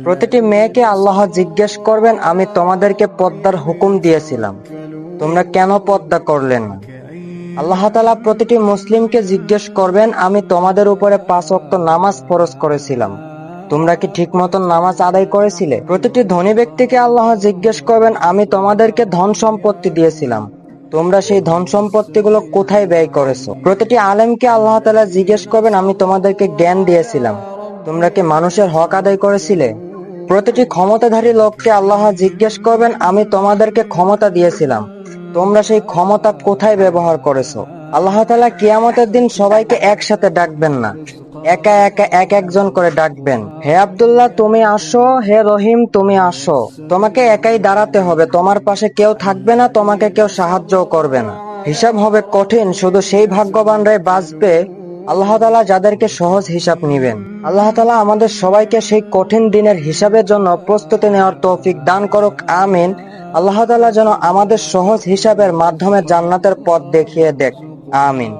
প্রতিটি মেয়েকে আল্লাহ জিজ্ঞেস করবেন, আমি তোমাদেরকে পর্দার হুকুম দিয়েছিলাম, তোমরা কেন পর্দা করলে না? আল্লাহ তাআলা প্রতিটি মুসলিমকে জিজ্ঞেস করবেন, আমি তোমাদের উপরে 5 ওয়াক্ত নামাজ ফরজ করেছিলাম, তোমরা কি ঠিক মতন নামাজ আদায় করেছিলে? প্রতিটি ধনী ব্যক্তিকে আল্লাহ জিজ্ঞেস করবেন, আমি তোমাদেরকে ধন সম্পত্তি দিয়েছিলাম, তোমরা সেই ধন সম্পত্তিগুলো কোথায় ব্যয় করেছো? প্রতিটি আলেমকে আল্লাহ তাআলা জিজ্ঞেস করবেন, আমি তোমাদেরকে জ্ঞান দিয়েছিলাম, তোমরা কি মানুষের হক আদায় করেছিলে? প্রতিটি ক্ষমতাধারী লোককে আল্লাহ জিজ্ঞেস করবেন, আমি তোমাদেরকে ক্ষমতা দিয়েছিলাম, তোমরা সেই ক্ষমতা কোথায় ব্যবহার করেছো? আল্লাহ তাআলা কিয়ামতের দিন সবাইকে একসাথে ডাকবেন না, একা একা এক একজন করে ডাকবেন। হে আব্দুল্লাহ তুমি আসো, হে রহিম তুমি আসো। তোমাকে একাই দাঁড়াতে হবে, তোমার পাশে কেউ থাকবে না, তোমাকে কেউ সাহায্যও করবে না। হিসাব হবে কঠিন, শুধু সেই ভাগ্যবানরাই বাঁচবে আল্লাহ তাআলা যাদেরকে সহজ হিসাব নিবেন। আল্লাহ তাআলা আমাদের সবাইকে সেই কঠিন দিনের হিসাবের জন্য প্রস্তুতি নেওয়ার তৌফিক দান করুক, আমিন। আল্লাহ তাআলা যেন আমাদের সহজ হিসাবের মাধ্যমে জান্নাতের পথ দেখিয়ে দেখ, আমিন।